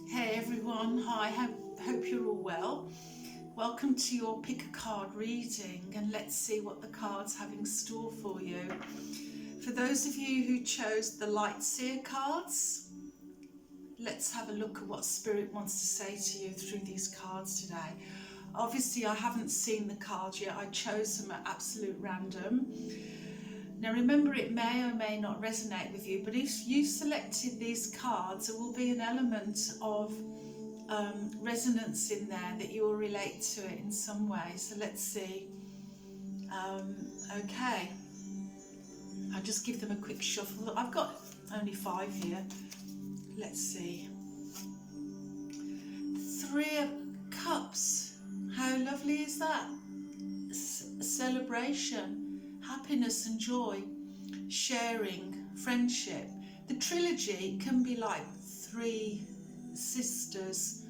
Hey everyone, hi, hope you're all well. Welcome to your pick a card reading, and let's see what the cards have in store for you. For those of you who chose the Light Seer cards, let's have a look at what Spirit wants to say to you through these cards today. Obviously, I haven't seen the cards yet, I chose them at absolute random. Now remember, it may or may not resonate with you, but if you selected these cards, there will be an element of resonance in there that you will relate to it in some way. So let's see. Okay, I'll just give them a quick shuffle. I've got only 5 here. Let's see. Three of Cups. How lovely is that? Celebration, happiness and joy, sharing, friendship. The trilogy can be like 3 sisters.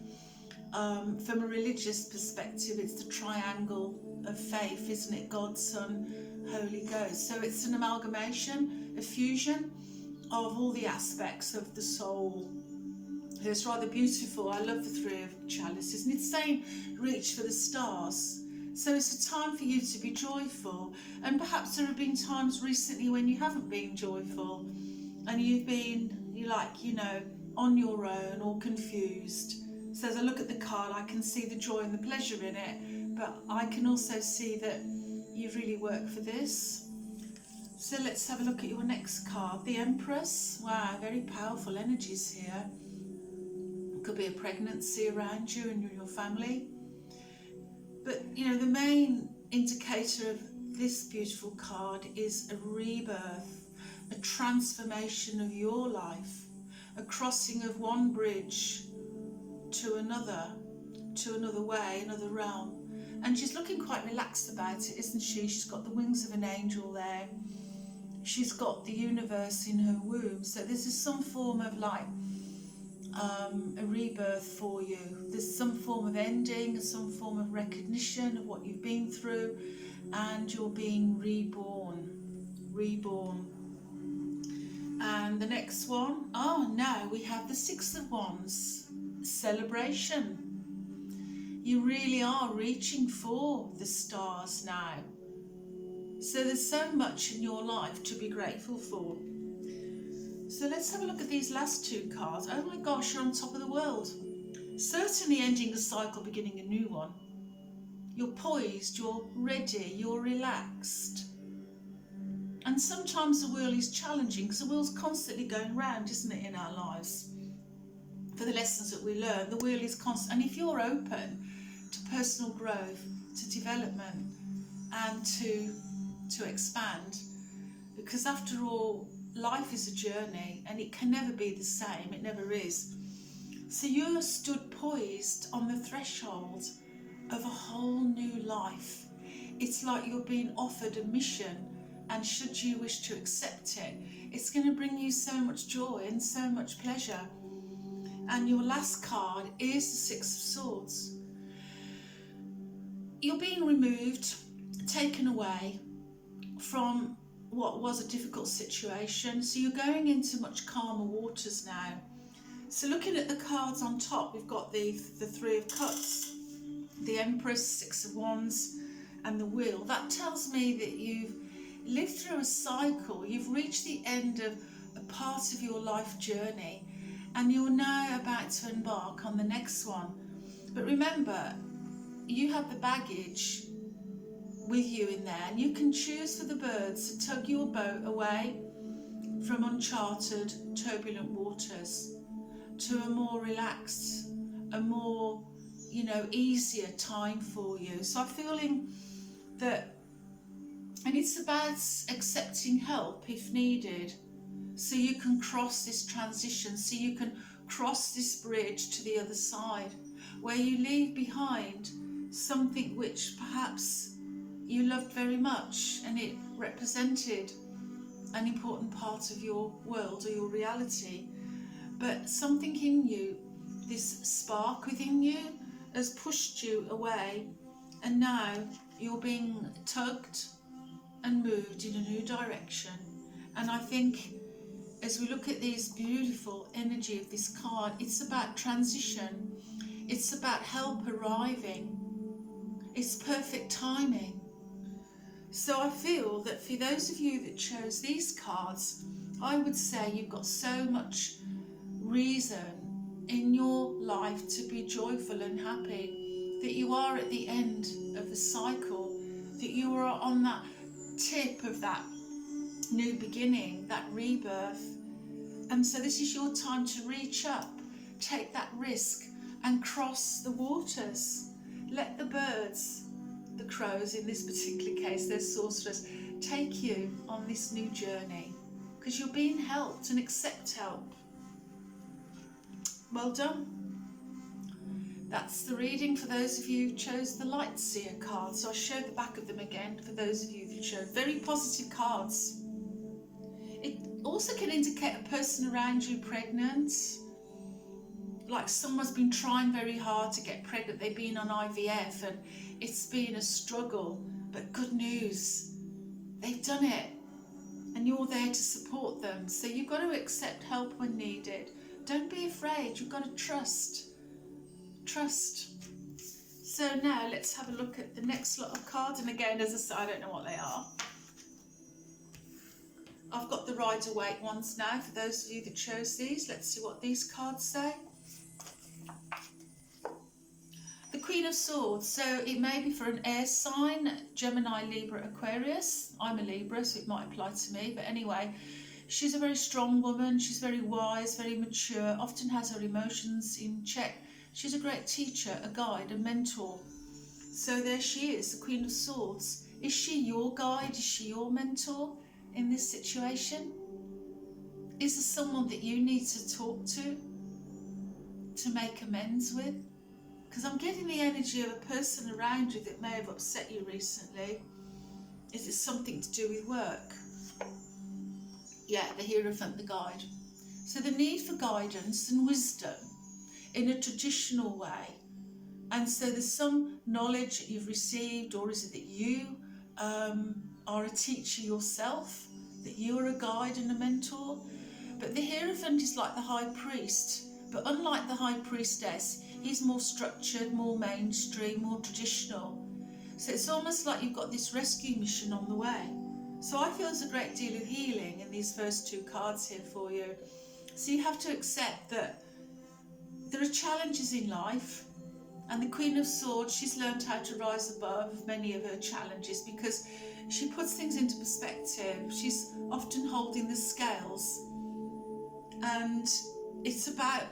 From a religious perspective, it's the triangle of faith, isn't it? God, Son, Holy Ghost. So it's an amalgamation, a fusion of all the aspects of the soul. It's rather beautiful. I love the 3 of Chalices, and it's saying reach for the stars. So it's a time for you to be joyful, and perhaps there have been times recently when you haven't been joyful and you've been on your own or confused. So as I look at the card, I can see the joy and the pleasure in it, but I can also see that you've really worked for this. So let's have a look at your next card, the Empress. Wow, very powerful energies here. Could be a pregnancy around you and your family. But the main indicator of this beautiful card is a rebirth, a transformation of your life, a crossing of one bridge to another way, another realm. And she's looking quite relaxed about it, isn't she? She's got the wings of an angel there. She's got the universe in her womb. So this is some form of a rebirth for you. There's some form of ending, some form of recognition of what you've been through, and you're being reborn. And the next one, now we have the 6 of Wands, celebration. You really are reaching for the stars now. So there's so much in your life to be grateful for. So let's have a look at these last 2 cards. Oh my gosh, you're on top of the world. Certainly ending a cycle, beginning a new one. You're poised, you're ready, you're relaxed. And sometimes the wheel is challenging because the wheel's constantly going round, isn't it, in our lives? For the lessons that we learn, the wheel is constant. And if you're open to personal growth, to development, and to expand, because after all, life is a journey and it can never be the same, it never is. So you're stood poised on the threshold of a whole new life. It's like you're being offered a mission, and should you wish to accept it, it's going to bring you so much joy and so much pleasure. And your last card is the 6 of Swords. You're being removed, taken away from what was a difficult situation. So you're going into much calmer waters now. So looking at the cards on top, we've got the 3 of Cups, the Empress, 6 of Wands, and the Wheel. That tells me that you've lived through a cycle. You've reached the end of a part of your life journey, and you're now about to embark on the next one. But remember, you have the baggage with you in there, and you can choose for the birds to tug your boat away from uncharted, turbulent waters to a more relaxed, a more, easier time for you. So I'm feeling that, and it's about accepting help if needed, so you can cross this transition, so you can cross this bridge to the other side, where you leave behind something which perhaps you loved very much and it represented an important part of your world or your reality. But something in you, this spark within you, has pushed you away, and now you're being tugged and moved in a new direction. And I think as we look at this beautiful energy of this card, it's about transition. It's about help arriving. It's perfect timing. So I feel that for those of you that chose these cards, I would say you've got so much reason in your life to be joyful and happy, that you are at the end of the cycle, that you are on that tip of that new beginning, that rebirth. And so this is your time to reach up, take that risk and cross the waters. Let the birds, the crows in this particular case, they're sorcerers, take you on this new journey, because you're being helped, and accept help. Well done. That's the reading for those of you who chose the Light Seer card. So I'll show the back of them again for those of you who chose. Very positive cards. It also can indicate a person around you pregnant, like someone's been trying very hard to get pregnant. They've been on IVF and it's been a struggle, but good news, they've done it and you're there to support them. So you've got to accept help when needed. Don't be afraid, you've got to trust. Trust. So now let's have a look at the next lot of cards. And again, as I said, I don't know what they are. I've got the Rider-Waite ones now for those of you that chose these. Let's see what these cards say. The Queen of Swords. So it may be for an air sign, Gemini, Libra, Aquarius. I'm a Libra, so it might apply to me. But anyway, she's a very strong woman. She's very wise, very mature, often has her emotions in check. She's a great teacher, a guide, a mentor. So there she is, the Queen of Swords. Is she your guide? Is she your mentor in this situation? Is there someone that you need to talk to make amends with? Because I'm getting the energy of a person around you that may have upset you recently. Is it something to do with work? Yeah, the Hierophant, the guide. So the need for guidance and wisdom in a traditional way. And so there's some knowledge that you've received, or is it that you are a teacher yourself, that you are a guide and a mentor? But the Hierophant is like the High Priest, but unlike the High Priestess, he's more structured, more mainstream, more traditional. So it's almost like you've got this rescue mission on the way. So I feel there's a great deal of healing in these first two cards here for you. So you have to accept that there are challenges in life, and the Queen of Swords, she's learned how to rise above many of her challenges because she puts things into perspective. She's often holding the scales, and it's about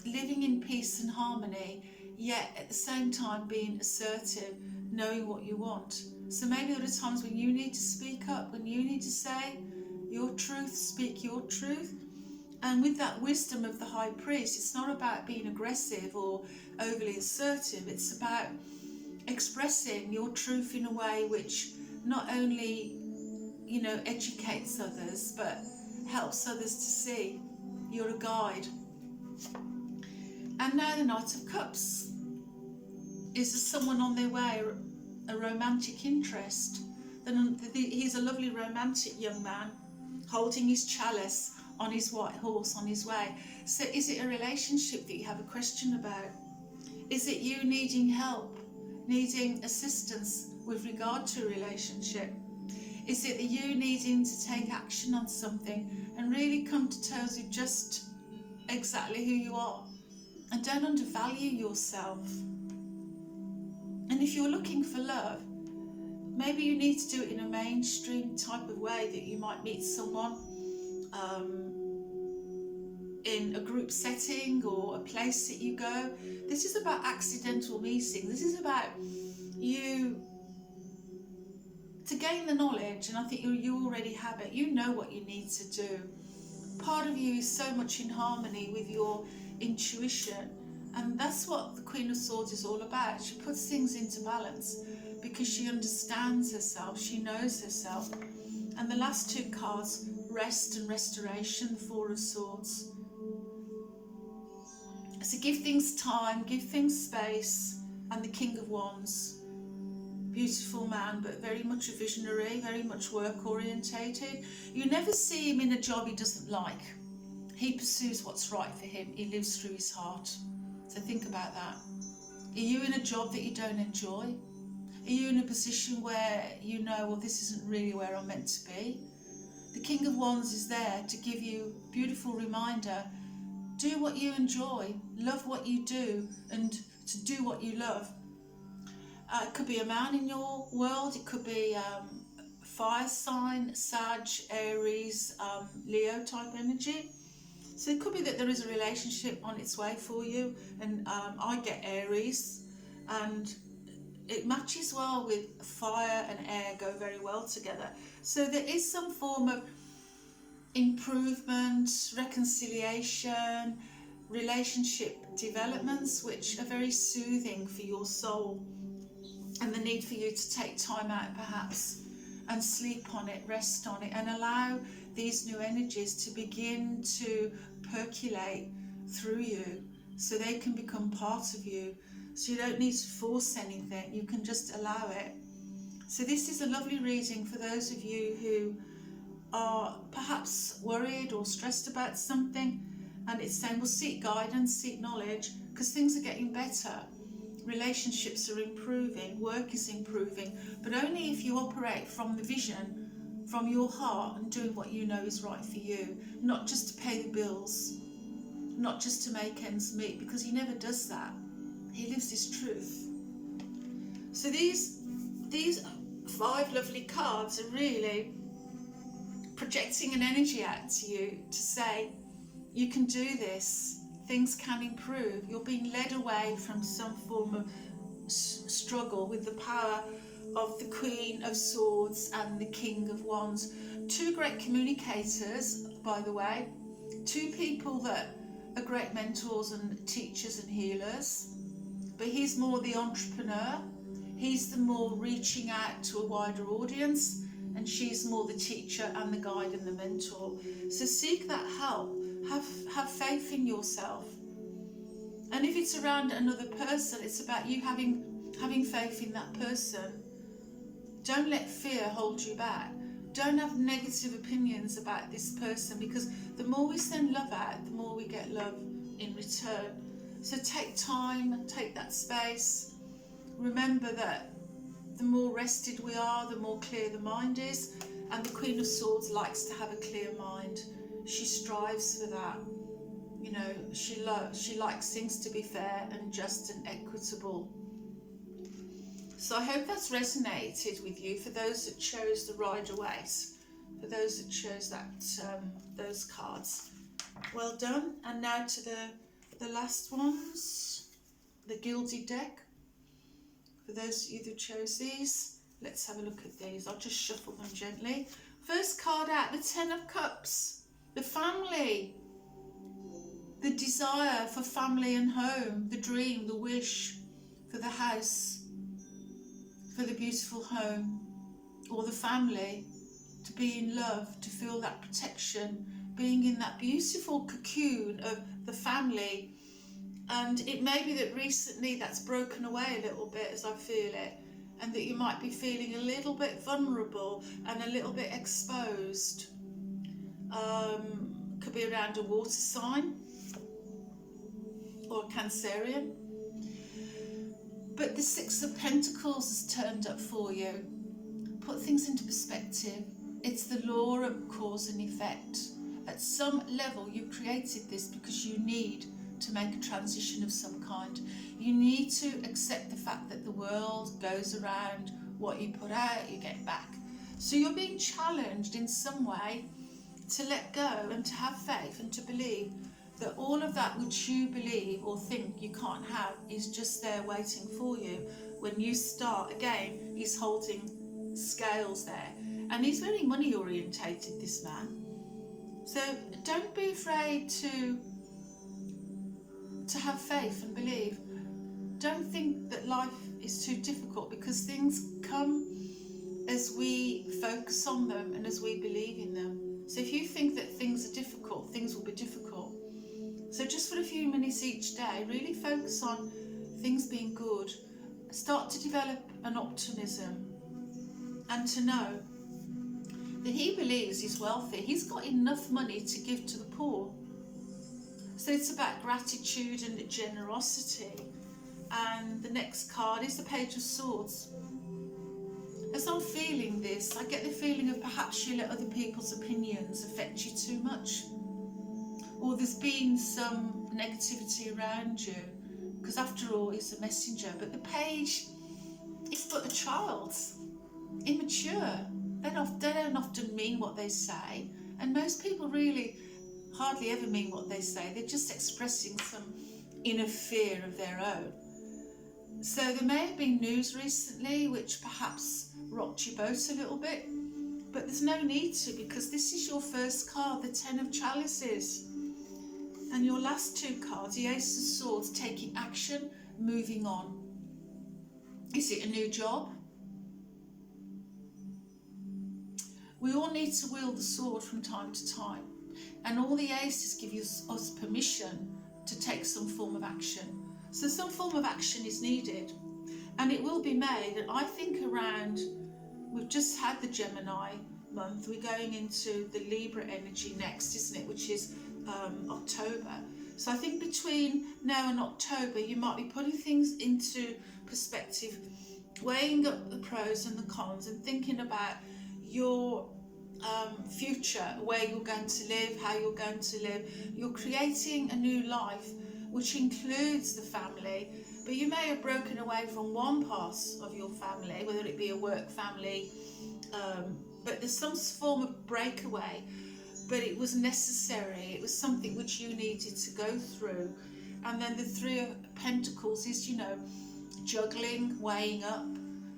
living in peace and harmony, yet at the same time being assertive, knowing what you want. So maybe there are times when you need to speak up, when you need to say your truth, speak your truth. And with that wisdom of the High Priest, it's not about being aggressive or overly assertive. It's about expressing your truth in a way which not only, educates others, but helps others to see. You're a guide. And now the Knight of Cups. Is there someone on their way, a romantic interest? Then he's a lovely romantic young man holding his chalice on his white horse on his way. So is it a relationship that you have a question about? Is it you needing help, needing assistance with regard to a relationship? Is it you needing to take action on something and really come to terms with just exactly who you are? And don't undervalue yourself. And if you're looking for love, maybe you need to do it in a mainstream type of way, that you might meet someone in a group setting or a place that you go. This is about accidental meetings. This is about you to gain the knowledge, and I think you already have it. You know what you need to do. Part of you is so much in harmony with your intuition, and that's what the Queen of Swords is all about. She puts things into balance because she understands herself, she knows herself. And the last two cards, rest and restoration, the Four of Swords. So give things time, give things space, and the King of Wands. beautiful man, but very much a visionary, very much work orientated. You never see him in a job he doesn't like. He pursues what's right for him. He lives through his heart. So think about that. Are you in a job that you don't enjoy? Are you in a position where you know, well, this isn't really where I'm meant to be? The King of Wands is there to give you a beautiful reminder. Do what you enjoy, love what you do, and to do what you love. It could be a man in your world, it could be fire sign, Sag, Aries, Leo type energy. So it could be that there is a relationship on its way for you, and I get Aries, and it matches well with fire and air, go very well together. So there is some form of improvement, reconciliation, relationship developments which are very soothing for your soul, and the need for you to take time out perhaps and sleep on it, rest on it, and allow these new energies to begin to percolate through you so they can become part of you. So you don't need to force anything, you can just allow it. So this is a lovely reading for those of you who are perhaps worried or stressed about something, and it's saying, well, seek guidance, seek knowledge, because things are getting better. Relationships are improving, work is improving, but only if you operate from the vision, from your heart, and doing what you know is right for you, not just to pay the bills, not just to make ends meet, because he never does that. He lives his truth. So these 5 lovely cards are really projecting an energy out to you to say, you can do this, things can improve. You're being led away from some form of struggle with the power of the Queen of Swords and the King of Wands. 2 great communicators, by the way, 2 people that are great mentors and teachers and healers, but he's more the entrepreneur, he's the more reaching out to a wider audience, and she's more the teacher and the guide and the mentor. So seek that help, have faith in yourself. And if it's around another person, it's about you having faith in that person. Don't let fear hold you back. Don't have negative opinions about this person, because the more we send love out, the more we get love in return. So take time, take that space. Remember that the more rested we are, the more clear the mind is, and the Queen of Swords likes to have a clear mind. She strives for that. You know, she likes things to be fair and just and equitable. So I hope that's resonated with you, for those that chose the Rider-Waite, for those that chose that those cards. Well done. And now to the last ones, the Gilded deck. For those of you that chose these, let's have a look at these. I'll just shuffle them gently. First card out, the 10 of Cups, the family, the desire for family and home, the dream, the wish for the house, for the beautiful home, or the family, to be in love, to feel that protection, being in that beautiful cocoon of the family. And it may be that recently that's broken away a little bit, as I feel it, and that you might be feeling a little bit vulnerable and a little bit exposed. Could be around a water sign or a Cancerian. But the 6 of Pentacles has turned up for you. Put things into perspective. It's the law of cause and effect. At some level, you created this because you need to make a transition of some kind. You need to accept the fact that the world goes around. What you put out, you get back. So you're being challenged in some way to let go and to have faith and to believe that all of that which you believe or think you can't have is just there waiting for you. When you start again, he's holding scales there, and he's very money orientated, this man. So don't be afraid to have faith and believe. Don't think that life is too difficult, because things come as we focus on them and as we believe in them. So if you think that things are difficult, things will be difficult. So just for a few minutes each day, really focus on things being good. Start to develop and optimism, and to know that he believes he's wealthy. He's got enough money to give to the poor. So it's about gratitude and generosity. And the next card is the Page of Swords. As I'm feeling this, I get the feeling of perhaps you let other people's opinions affect you too much, or there's been some negativity around you, because after all, it's a messenger. But the page is but a child, immature. They don't often mean what they say, and most people really hardly ever mean what they say. They're just expressing some inner fear of their own. So there may have been news recently which perhaps rocked your boat a little bit, but there's no need to, because this is your first card, the Ten of Chalices. And your last two cards, the Ace of Swords, taking action, moving on. Is it a new job? We all need to wield the sword from time to time, and all the aces give us permission to take some form of action. So some form of action is needed, and it will be made. And I think around, we've just had the Gemini month, we're going into the Libra energy next, isn't it, which is October. So I think between now and October, you might be putting things into perspective, weighing up the pros and the cons, and thinking about your future, where you're going to live, how you're going to live. You're creating a new life, which includes the family, but you may have broken away from one part of your family, whether it be a work family, but there's some form of breakaway, but it was necessary. It was something which you needed to go through. And then the Three of Pentacles is, juggling, weighing up,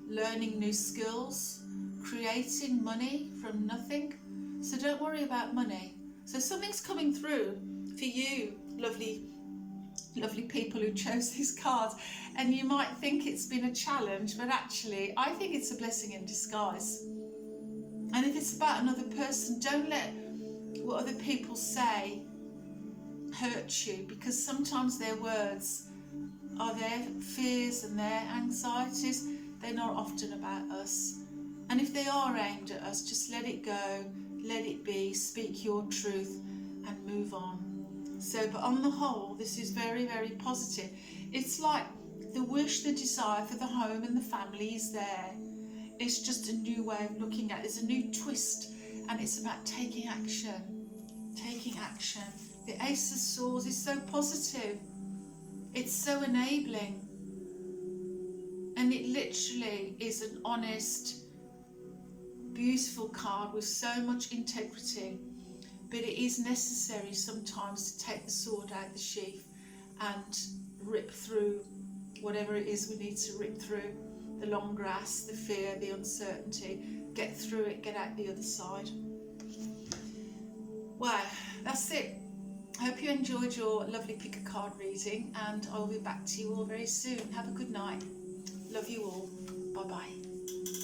learning new skills, creating money from nothing. So don't worry about money. So something's coming through for you, lovely people who chose these cards, and you might think it's been a challenge, but actually I think it's a blessing in disguise. And if it's about another person, don't let what other people say hurt you, because sometimes their words are their fears and their anxieties. They're not often about us. And if they are aimed at us, just let it go, let it be, speak your truth and move on. So, but on the whole, this is very, very positive. It's like the wish, the desire for the home and the family is there. It's just a new way of looking at it. There's a new twist, and it's about taking action. Taking action. The Ace of Swords is so positive. It's so enabling. And it literally is an honest, beautiful card with so much integrity. But it is necessary sometimes to take the sword out of the sheath and rip through whatever it is we need to rip through. The long grass, the fear, the uncertainty. Get through it, get out the other side. Wow, that's it. I hope you enjoyed your lovely pick a card reading, and I'll be back to you all very soon. Have a good night. Love you all. Bye bye.